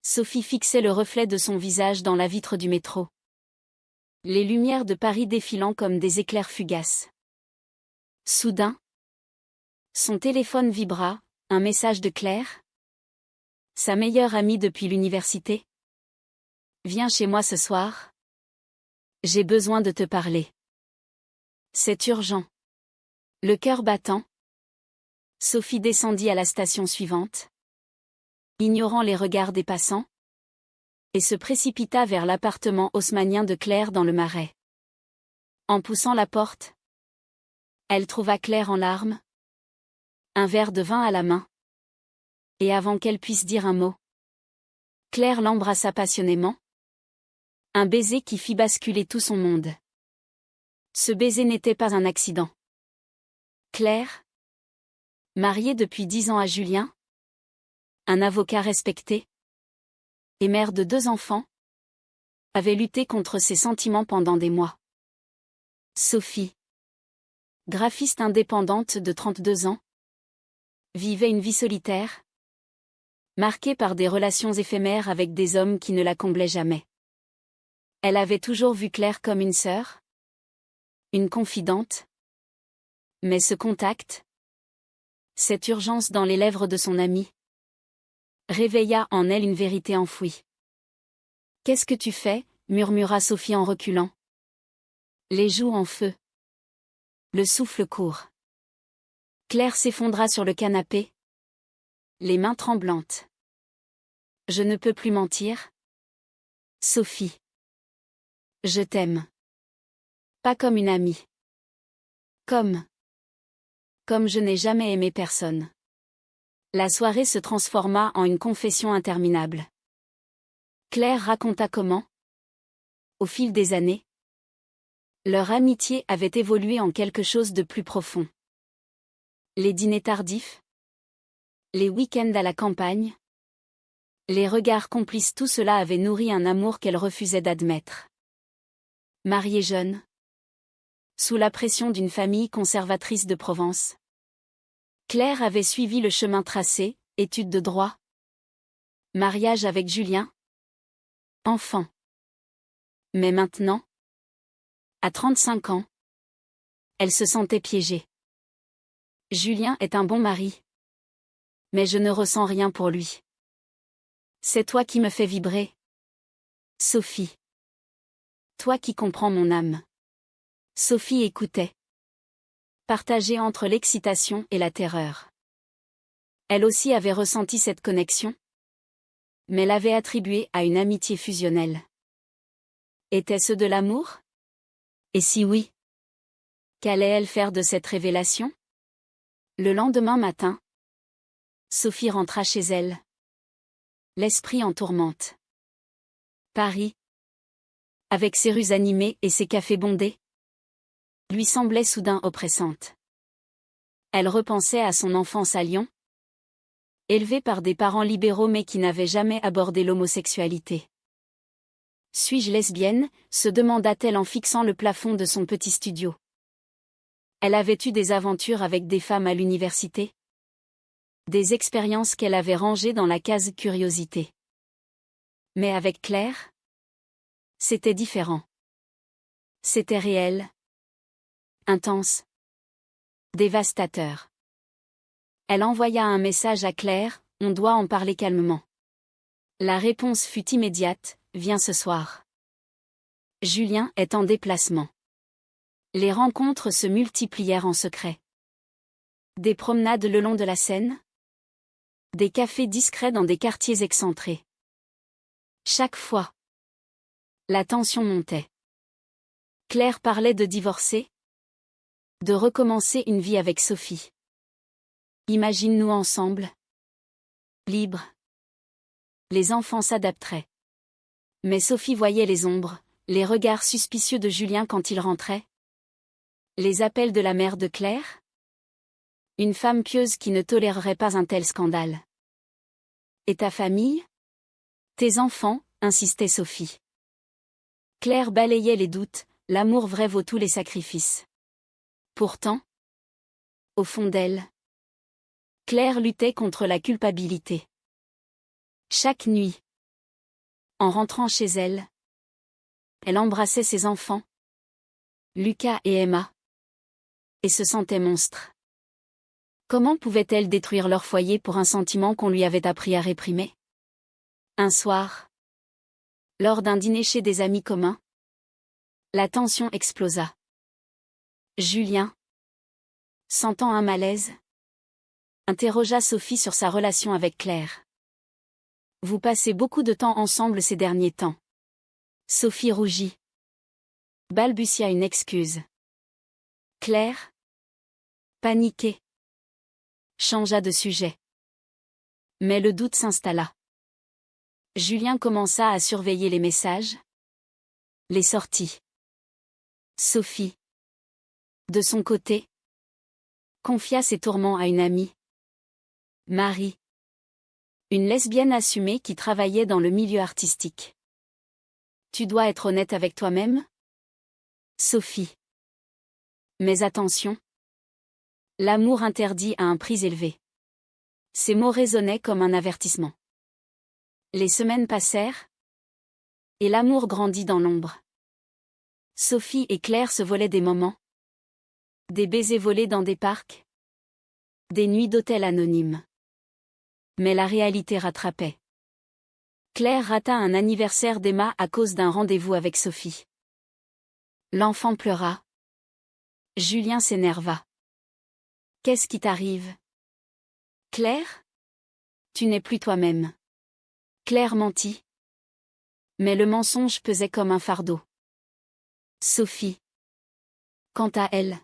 Sophie fixait le reflet de son visage dans la vitre du métro. Les lumières de Paris défilant comme des éclairs fugaces. Soudain, son téléphone vibra, un message de Claire. Sa meilleure amie depuis l'université. Viens chez moi ce soir. J'ai besoin de te parler. C'est urgent. Le cœur battant, Sophie descendit à la station suivante, ignorant les regards des passants, et se précipita vers l'appartement haussmannien de Claire dans le Marais. En poussant la porte, elle trouva Claire en larmes, un verre de vin à la main, et avant qu'elle puisse dire un mot, Claire l'embrassa passionnément, un baiser qui fit basculer tout son monde. Ce baiser n'était pas un accident. Claire, mariée depuis 10 ans à Julien, un avocat respecté, et mère de 2 enfants, avait lutté contre ses sentiments pendant des mois. Sophie, graphiste indépendante de 32 ans, vivait une vie solitaire, marquée par des relations éphémères avec des hommes qui ne la comblaient jamais. Elle avait toujours vu Claire comme une sœur, une confidente. Mais ce contact, cette urgence dans les lèvres de son amie, réveilla en elle une vérité enfouie. « Qu'est-ce que tu fais » murmura Sophie en reculant. Les joues en feu. Le souffle court. Claire s'effondra sur le canapé, les mains tremblantes. « Je ne peux plus mentir. Sophie. Je t'aime. Pas comme une amie. Comme je n'ai jamais aimé personne. » La soirée se transforma en une confession interminable. Claire raconta comment, au fil des années, leur amitié avait évolué en quelque chose de plus profond. Les dîners tardifs, les week-ends à la campagne, les regards complices, tout cela avait nourri un amour qu'elle refusait d'admettre. Mariée jeune, sous la pression d'une famille conservatrice de Provence, Claire avait suivi le chemin tracé, études de droit, mariage avec Julien, enfant. Mais maintenant, à 35 ans, elle se sentait piégée. Julien est un bon mari. Mais je ne ressens rien pour lui. C'est toi qui me fais vibrer. Sophie. Toi qui comprends mon âme. Sophie écoutait. Partagée entre l'excitation et la terreur. Elle aussi avait ressenti cette connexion, mais l'avait attribuée à une amitié fusionnelle. Était-ce de l'amour? Et si oui, qu'allait-elle faire de cette révélation? Le lendemain matin, Sophie rentra chez elle, l'esprit en tourmente. Paris, avec ses rues animées et ses cafés bondés, lui semblait soudain oppressante. Elle repensait à son enfance à Lyon, élevée par des parents libéraux mais qui n'avaient jamais abordé l'homosexualité. Suis-je lesbienne? Se demanda-t-elle en fixant le plafond de son petit studio. Elle avait eu des aventures avec des femmes à l'université. Des expériences qu'elle avait rangées dans la case curiosité. Mais avec Claire, c'était différent. C'était réel. Intense. Dévastateur. Elle envoya un message à Claire, « On doit en parler calmement. » La réponse fut immédiate, « Viens ce soir. Julien est en déplacement. » Les rencontres se multiplièrent en secret. Des promenades le long de la Seine. Des cafés discrets dans des quartiers excentrés. Chaque fois, la tension montait. Claire parlait de divorcer, de recommencer une vie avec Sophie. Imagine-nous ensemble. Libres. Les enfants s'adapteraient. Mais Sophie voyait les ombres, les regards suspicieux de Julien quand il rentrait. Les appels de la mère de Claire. Une femme pieuse qui ne tolérerait pas un tel scandale. Et ta famille? Tes enfants, insistait Sophie. Claire balayait les doutes, l'amour vrai vaut tous les sacrifices. Pourtant, au fond d'elle, Claire luttait contre la culpabilité. Chaque nuit, En rentrant chez elle, elle embrassait ses enfants, Lucas et Emma, et se sentait monstre. Comment pouvait-elle détruire leur foyer pour un sentiment qu'on lui avait appris à réprimer? Un soir, lors d'un dîner chez des amis communs, la tension explosa. Julien, sentant un malaise, interrogea Sophie sur sa relation avec Claire. Vous passez beaucoup de temps ensemble ces derniers temps. Sophie rougit. Balbutia une excuse. Claire, paniquée, changea de sujet. Mais le doute s'installa. Julien commença à surveiller les messages, les sorties. Sophie, de son côté, confia ses tourments à une amie, Marie, une lesbienne assumée qui travaillait dans le milieu artistique. Tu dois être honnête avec toi-même, Sophie. Mais attention, l'amour interdit a un prix élevé. Ces mots résonnaient comme un avertissement. Les semaines passèrent, et l'amour grandit dans l'ombre. Sophie et Claire se volaient des moments. Des baisers volés dans des parcs. Des nuits d'hôtel anonymes. Mais la réalité rattrapait. Claire rata un anniversaire d'Emma à cause d'un rendez-vous avec Sophie. L'enfant pleura. Julien s'énerva. Qu'est-ce qui t'arrive? Claire? Tu n'es plus toi-même. Claire mentit. Mais le mensonge pesait comme un fardeau. Sophie, quant à elle,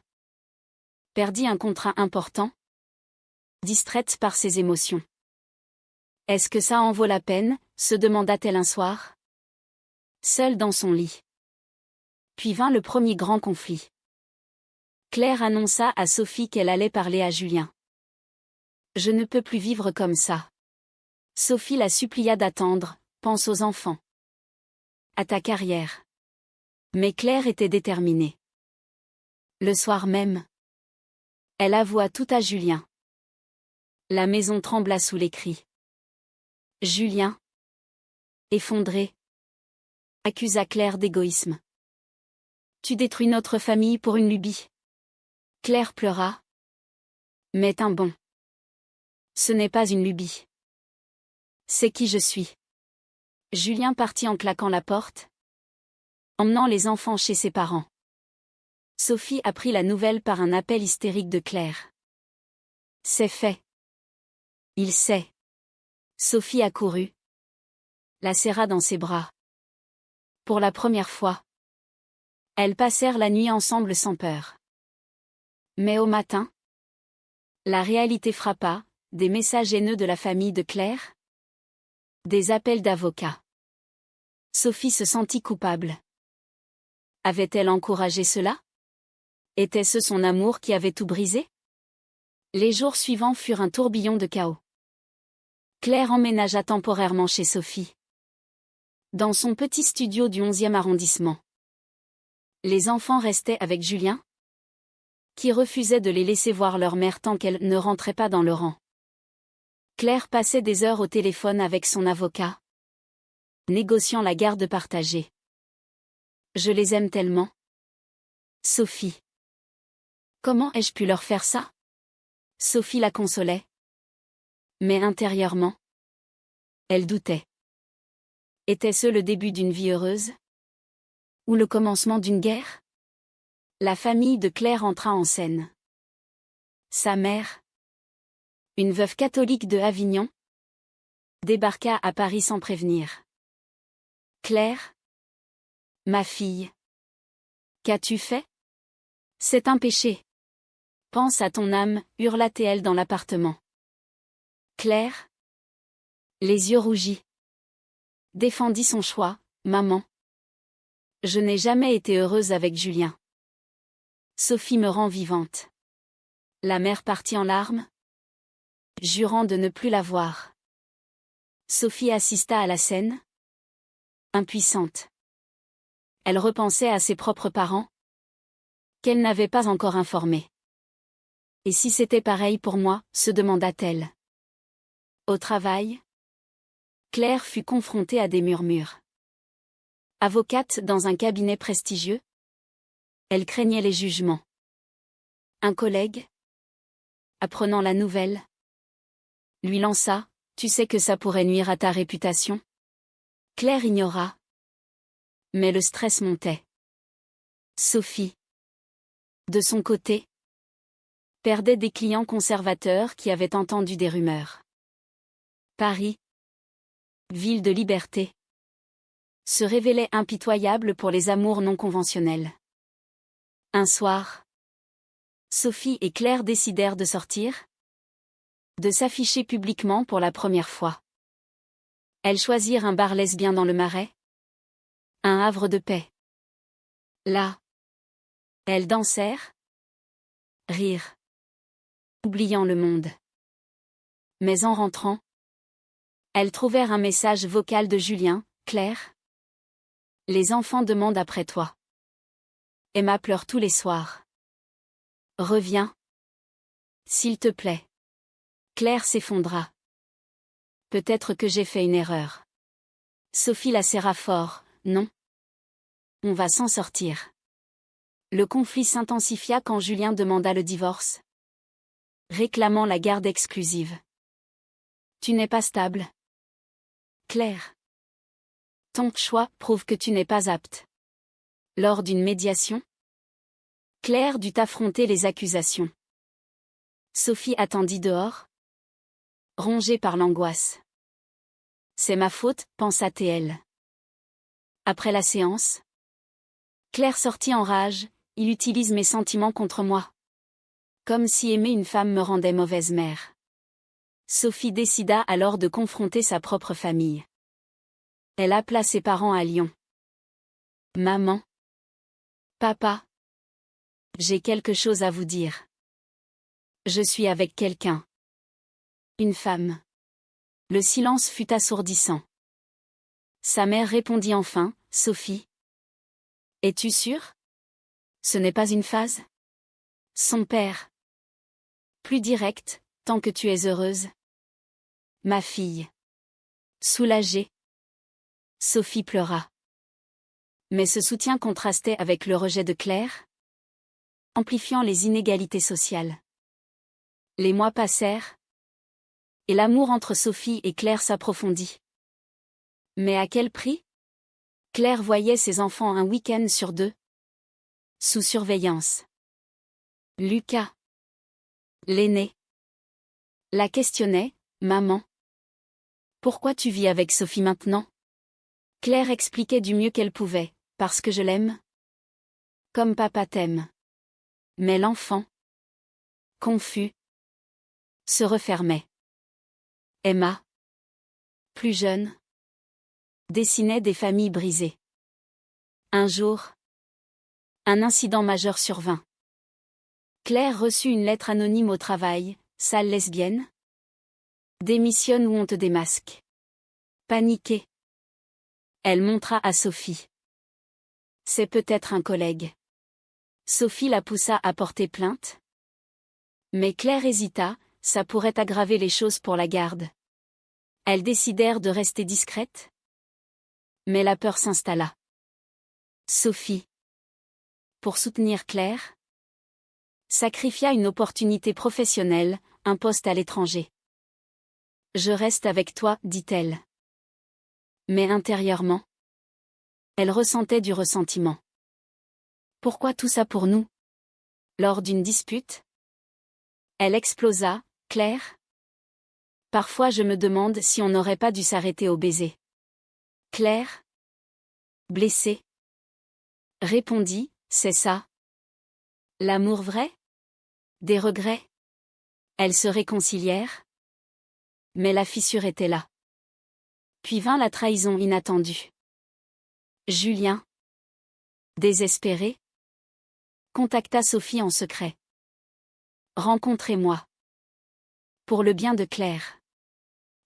perdit un contrat important, distraite par ses émotions. Est-ce que ça en vaut la peine, se demanda-t-elle un soir, seule dans son lit. Puis vint le premier grand conflit. Claire annonça à Sophie qu'elle allait parler à Julien. Je ne peux plus vivre comme ça. Sophie la supplia d'attendre, pense aux enfants. À ta carrière. Mais Claire était déterminée. Le soir même, elle avoua tout à Julien. La maison trembla sous les cris. Julien, effondré, accusa Claire d'égoïsme. Tu détruis notre famille pour une lubie. Claire pleura. Mais un bon. Ce n'est pas une lubie. C'est qui je suis. Julien partit en claquant la porte, emmenant les enfants chez ses parents. Sophie apprit la nouvelle par un appel hystérique de Claire. C'est fait. Il sait. Sophie accourut, la serra dans ses bras. Pour la première fois, elles passèrent la nuit ensemble sans peur. Mais au matin, la réalité frappa, des messages haineux de la famille de Claire, des appels d'avocats. Sophie se sentit coupable. Avait-elle encouragé cela? Était-ce son amour qui avait tout brisé? Les jours suivants furent un tourbillon de chaos. Claire emménagea temporairement chez Sophie, dans son petit studio du 11e arrondissement. Les enfants restaient avec Julien, qui refusait de les laisser voir leur mère tant qu'elle ne rentrait pas dans le rang. Claire passait des heures au téléphone avec son avocat, négociant la garde partagée. Je les aime tellement. Sophie. Comment ai-je pu leur faire ça? Sophie la consolait. Mais intérieurement, elle doutait. Était-ce le début d'une vie heureuse? Ou le commencement d'une guerre? La famille de Claire entra en scène. Sa mère, une veuve catholique de Avignon, débarqua à Paris sans prévenir. Claire? Ma fille. Qu'as-tu fait? C'est un péché. Pense à ton âme, hurla-t-elle dans l'appartement. Claire? Les yeux rougis. Défendit son choix, maman. Je n'ai jamais été heureuse avec Julien. Sophie me rend vivante. La mère partit en larmes, jurant de ne plus la voir. Sophie assista à la scène, impuissante. Elle repensait à ses propres parents, qu'elle n'avait pas encore informés. Et si c'était pareil pour moi, se demanda-t-elle. Au travail, Claire fut confrontée à des murmures. Avocate dans un cabinet prestigieux, elle craignait les jugements. Un collègue, apprenant la nouvelle, lui lança « Tu sais que ça pourrait nuire à ta réputation ?» Claire ignora. Mais le stress montait. Sophie, de son côté, perdait des clients conservateurs qui avaient entendu des rumeurs. Paris, ville de liberté, se révélait impitoyable pour les amours non conventionnels. Un soir, Sophie et Claire décidèrent de sortir, de s'afficher publiquement pour la première fois. Elles choisirent un bar lesbien dans le Marais, un havre de paix. Là, elles dansèrent, rirent, oubliant le monde. Mais en rentrant, elles trouvèrent un message vocal de Julien. « Claire, les enfants demandent après toi. Emma pleure tous les soirs. Reviens. S'il te plaît. » Claire s'effondra. Peut-être que j'ai fait une erreur. Sophie la serra fort. Non. On va s'en sortir. Le conflit s'intensifia quand Julien demanda le divorce, réclamant la garde exclusive. Tu n'es pas stable. Claire. Ton choix prouve que tu n'es pas apte. Lors d'une médiation, Claire dut affronter les accusations. Sophie attendit dehors, rongée par l'angoisse. C'est ma faute, pensa-t-elle. Après la séance, Claire sortit en rage. Il utilise mes sentiments contre moi. Comme si aimer une femme me rendait mauvaise mère. Sophie décida alors de confronter sa propre famille. Elle appela ses parents à Lyon. Maman. Papa. J'ai quelque chose à vous dire. Je suis avec quelqu'un. Une femme. Le silence fut assourdissant. Sa mère répondit enfin, Sophie. Es-tu sûre? Ce n'est pas une phase? Son père. Plus direct, tant que tu es heureuse. Ma fille. Soulagée. Sophie pleura. Mais ce soutien contrastait avec le rejet de Claire, amplifiant les inégalités sociales. Les mois passèrent, et l'amour entre Sophie et Claire s'approfondit. Mais à quel prix? Claire voyait ses enfants un week-end sur 2, sous surveillance. Lucas, l'aîné, la questionnait, « Maman, pourquoi tu vis avec Sophie maintenant ?» Claire expliquait du mieux qu'elle pouvait, « Parce que je l'aime. Comme papa t'aime. » Mais l'enfant, confus, se refermait. Emma, plus jeune, dessinait des familles brisées. Un jour, un incident majeur survint. Claire reçut une lettre anonyme au travail, « Sale lesbienne. Démissionne ou on te démasque. » Paniquée, elle montra à Sophie. C'est peut-être un collègue. Sophie la poussa à porter plainte. Mais Claire hésita, ça pourrait aggraver les choses pour la garde. Elles décidèrent de rester discrètes. Mais la peur s'installa. Sophie, pour soutenir Claire, sacrifia une opportunité professionnelle, un poste à l'étranger. Je reste avec toi, dit-elle. Mais intérieurement, elle ressentait du ressentiment. Pourquoi tout ça pour nous? Lors d'une dispute, elle explosa, Claire. Parfois je me demande si on n'aurait pas dû s'arrêter au baiser. Claire, blessée, répondit, c'est ça. L'amour vrai? Des regrets? Elles se réconcilièrent. Mais la fissure était là. Puis vint la trahison inattendue. Julien, désespéré, contacta Sophie en secret. Rencontrez-moi. Pour le bien de Claire.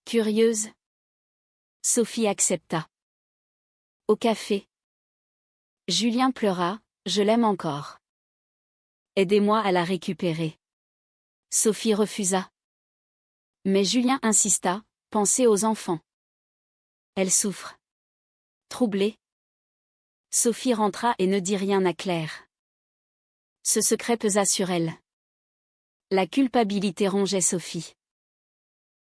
Curieuse, Sophie accepta. Au café, Julien pleura, je l'aime encore. Aidez-moi à la récupérer. Sophie refusa. Mais Julien insista, pensez aux enfants. Elle souffre. Troublée, Sophie rentra et ne dit rien à Claire. Ce secret pesa sur elle. La culpabilité rongeait Sophie.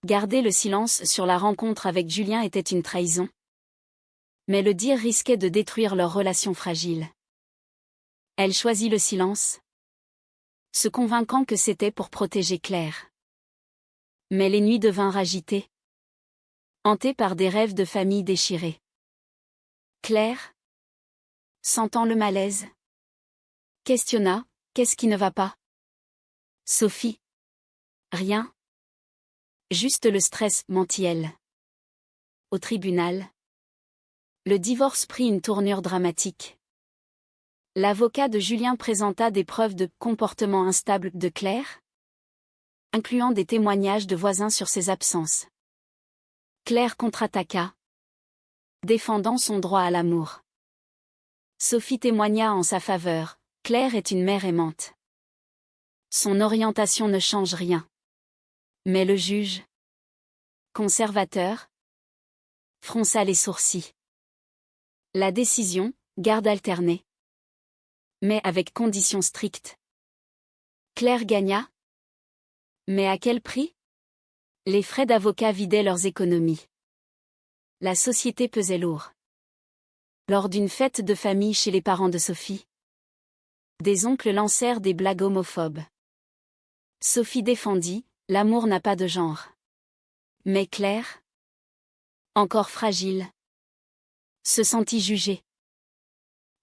Garder le silence sur la rencontre avec Julien était une trahison. Mais le dire risquait de détruire leur relation fragile. Elle choisit le silence, se convainquant que c'était pour protéger Claire. Mais les nuits devinrent agitées, hantées par des rêves de famille déchirés. Claire, sentant le malaise, questionna, qu'est-ce qui ne va pas? Sophie. Rien. Juste le stress, mentit-elle. Au tribunal, le divorce prit une tournure dramatique. L'avocat de Julien présenta des preuves de comportement instable de Claire, incluant des témoignages de voisins sur ses absences. Claire contre-attaqua, défendant son droit à l'amour. Sophie témoigna en sa faveur, Claire est une mère aimante. Son orientation ne change rien. Mais le juge, conservateur, fronça les sourcils. La décision, garde alternée. Mais avec conditions strictes. Claire gagna. Mais à quel prix? Les frais d'avocat vidaient leurs économies. La société pesait lourd. Lors d'une fête de famille chez les parents de Sophie, des oncles lancèrent des blagues homophobes. Sophie défendit, l'amour n'a pas de genre. Mais Claire, encore fragile, se sentit jugée.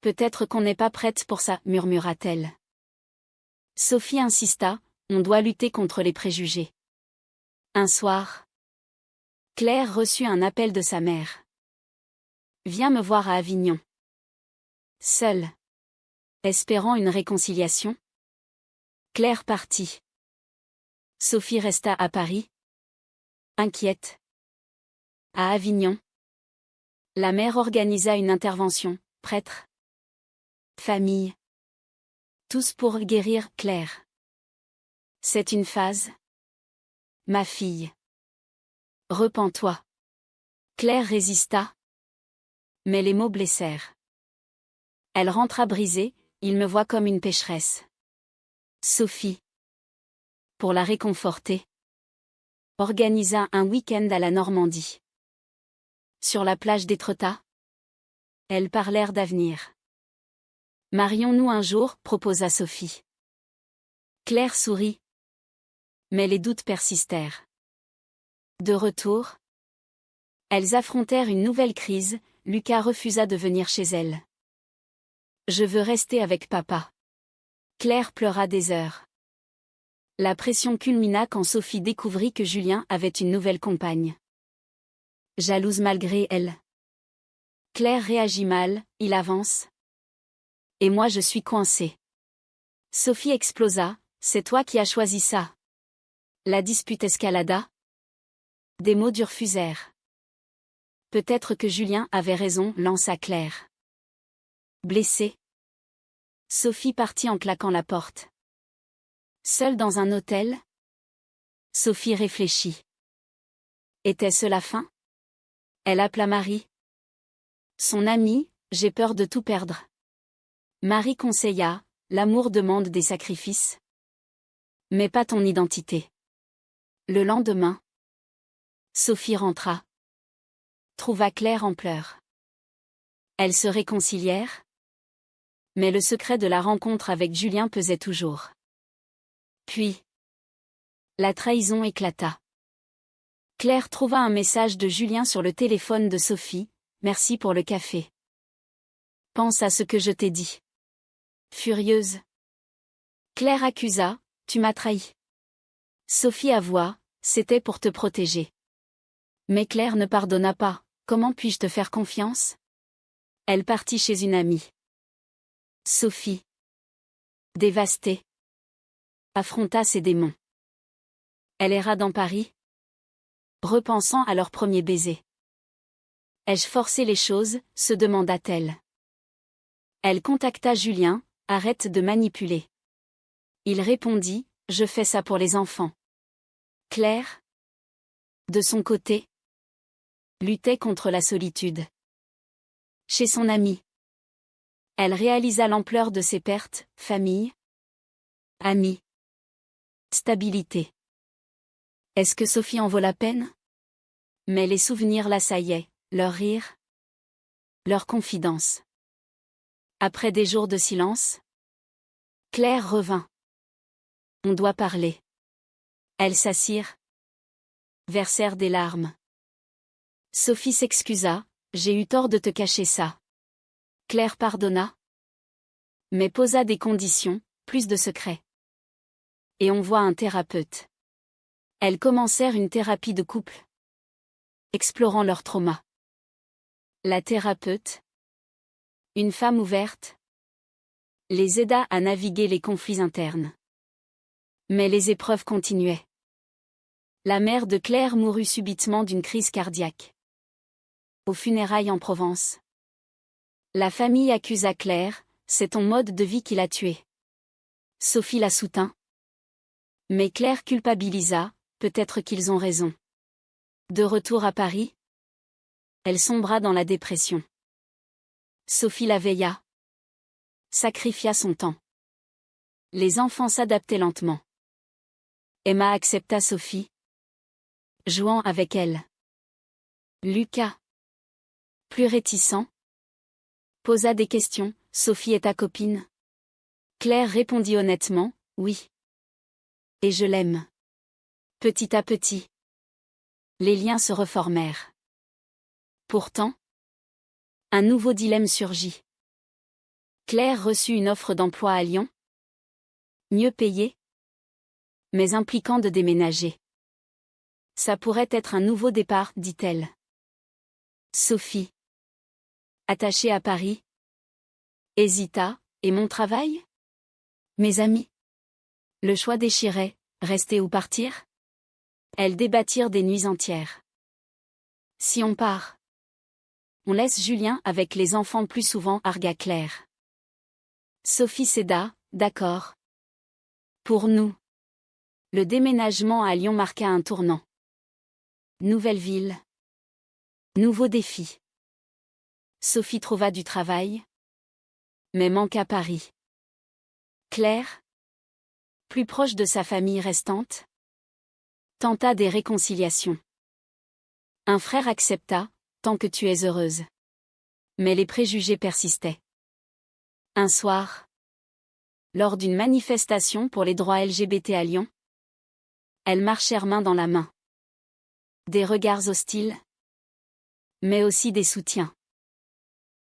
Peut-être qu'on n'est pas prête pour ça, murmura-t-elle. Sophie insista, on doit lutter contre les préjugés. Un soir, Claire reçut un appel de sa mère. Viens me voir à Avignon. Seule, espérant une réconciliation, Claire partit. Sophie resta à Paris, inquiète. À Avignon, la mère organisa une intervention, prêtre, famille. Tous pour guérir Claire. C'est une phase. Ma fille. Repens-toi. Claire résista. Mais les mots blessèrent. Elle rentra brisée, il me voit comme une pécheresse. Sophie, pour la réconforter, organisa un week-end à la Normandie. Sur la plage d'Étretat, elles parlèrent d'avenir. Marions-nous un jour, proposa Sophie. Claire sourit. Mais les doutes persistèrent. De retour, elles affrontèrent une nouvelle crise, Lucas refusa de venir chez elles. Je veux rester avec papa. Claire pleura des heures. La pression culmina quand Sophie découvrit que Julien avait une nouvelle compagne. Jalouse malgré elle. Claire réagit mal, il avance. Et moi je suis coincée. Sophie explosa, c'est toi qui as choisi ça. La dispute escalada. Des mots durs fusèrent. Peut-être que Julien avait raison, lança Claire. Blessée, Sophie partit en claquant la porte. Seule dans un hôtel, Sophie réfléchit. Était-ce la fin? Elle appela Marie. Son amie, j'ai peur de tout perdre. Marie conseilla, l'amour demande des sacrifices. Mais pas ton identité. Le lendemain, Sophie rentra. Trouva Claire en pleurs. Elles se réconcilièrent. Mais le secret de la rencontre avec Julien pesait toujours. Puis, la trahison éclata. Claire trouva un message de Julien sur le téléphone de Sophie, merci pour le café. Pense à ce que je t'ai dit. Furieuse, Claire accusa, tu m'as trahi. Sophie avoua, c'était pour te protéger. Mais Claire ne pardonna pas, comment puis-je te faire confiance? Elle partit chez une amie. Sophie, dévastée, affronta ses démons. Elle erra dans Paris, repensant à leur premier baiser. Ai-je forcé les choses, se demanda-t-elle. Elle contacta Julien, arrête de manipuler. Il répondit, je fais ça pour les enfants. Claire, de son côté, luttait contre la solitude. Chez son ami, Elle réalisa l'ampleur de ses pertes, famille, amis, stabilité. Est-ce que Sophie en vaut la peine? Mais les souvenirs l'assaillaient, leur rire, leur confidence. Après des jours de silence, Claire revint. On doit parler. Elles s'assirent, versèrent des larmes. Sophie s'excusa, j'ai eu tort de te cacher ça. Claire pardonna, mais posa des conditions, plus de secrets. Et on voit un thérapeute. Elles commencèrent une thérapie de couple, explorant leur trauma. La thérapeute, une femme ouverte, les aida à naviguer les conflits internes. Mais les épreuves continuaient. La mère de Claire mourut subitement d'une crise cardiaque. Aux funérailles en Provence. La famille accusa Claire, c'est ton mode de vie qui l'a tuée. Sophie la soutint. Mais Claire culpabilisa, peut-être qu'ils ont raison. De retour à Paris, elle sombra dans la dépression. Sophie la veilla. Sacrifia son temps. Les enfants s'adaptaient lentement. Emma accepta Sophie, jouant avec elle. Lucas, plus réticent, posa des questions. Sophie est ta copine? Claire répondit honnêtement, oui. Et je l'aime. Petit à petit, les liens se reformèrent. Pourtant, un nouveau dilemme surgit. Claire reçut une offre d'emploi à Lyon, mieux payée, mais impliquant de déménager. Ça pourrait être un nouveau départ, dit-elle. Sophie, attachée à Paris, hésita, et mon travail? Mes amis? Le choix déchirait, rester ou partir? Elles débattirent des nuits entières. Si on part, on laisse Julien avec les enfants plus souvent, argua Claire. Sophie céda, d'accord. Pour nous. Le déménagement à Lyon marqua un tournant. Nouvelle ville. Nouveau défi. Sophie trouva du travail, mais manqua Paris. Claire, plus proche de sa famille restante, tenta des réconciliations. Un frère accepta, tant que tu es heureuse. Mais les préjugés persistaient. Un soir, lors d'une manifestation pour les droits LGBT à Lyon, elles marchèrent main dans la main. Des regards hostiles, mais aussi des soutiens.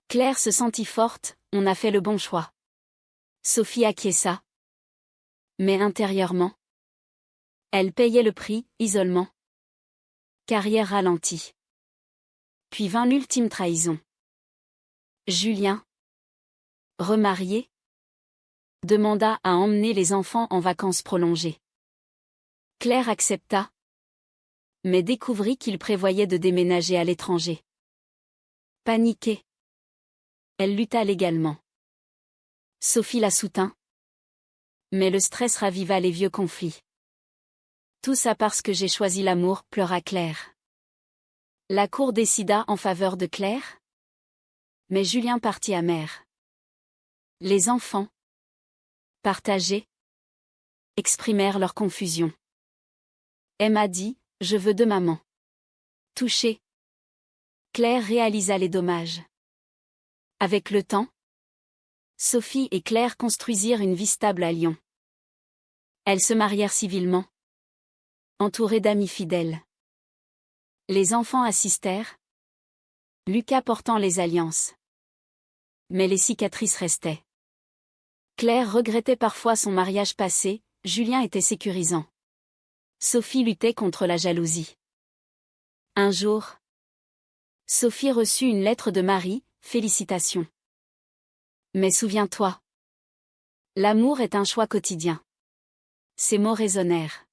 Claire se sentit forte, on a fait le bon choix. Sophie acquiesça. Mais intérieurement, elle payait le prix, isolement. Carrière ralentie. Puis vint l'ultime trahison. Julien, remarié, demanda à emmener les enfants en vacances prolongées. Claire accepta, mais découvrit qu'il prévoyait de déménager à l'étranger. Paniquée, elle lutta légalement. Sophie la soutint, mais le stress raviva les vieux conflits. Tout ça parce que j'ai choisi l'amour, pleura Claire. La cour décida en faveur de Claire, mais Julien partit amer. Les enfants, partagés, exprimèrent leur confusion. Emma dit, je veux de maman. Touchée, Claire réalisa les dommages. Avec le temps, Sophie et Claire construisirent une vie stable à Lyon. Elles se marièrent civilement, entourées d'amis fidèles. Les enfants assistèrent, Lucas portant les alliances. Mais les cicatrices restaient. Claire regrettait parfois son mariage passé, Julien était sécurisant. Sophie luttait contre la jalousie. Un jour, Sophie reçut une lettre de Marie, félicitations. Mais souviens-toi, l'amour est un choix quotidien. Ces mots résonnèrent.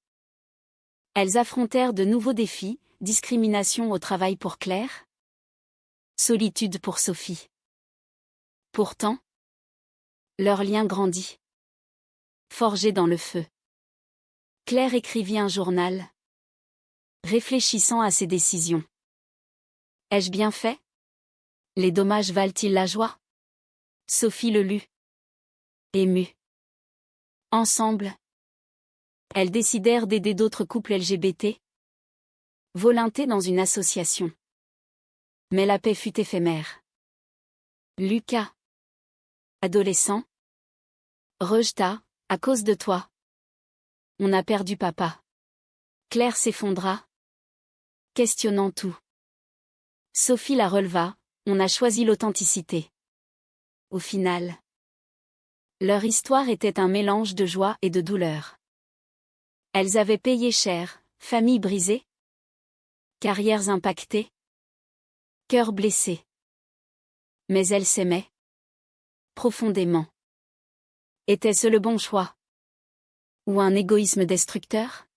Elles affrontèrent de nouveaux défis, discrimination au travail pour Claire, solitude pour Sophie. Pourtant, leur lien grandit. Forgé dans le feu. Claire écrivit un journal, réfléchissant à ses décisions. Ai-je bien fait? Les dommages valent-ils la joie? Sophie le lut. Émue. Ensemble, elles décidèrent d'aider d'autres couples LGBT, volontés dans une association. Mais la paix fut éphémère. Lucas, adolescent, rejeta, à cause de toi. On a perdu papa. Claire s'effondra, questionnant tout. Sophie la releva, on a choisi l'authenticité. Au final, leur histoire était un mélange de joie et de douleur. Elles avaient payé cher, famille brisée, carrières impactées, cœurs blessés. Mais elles s'aimaient profondément. Était-ce le bon choix? Ou un égoïsme destructeur?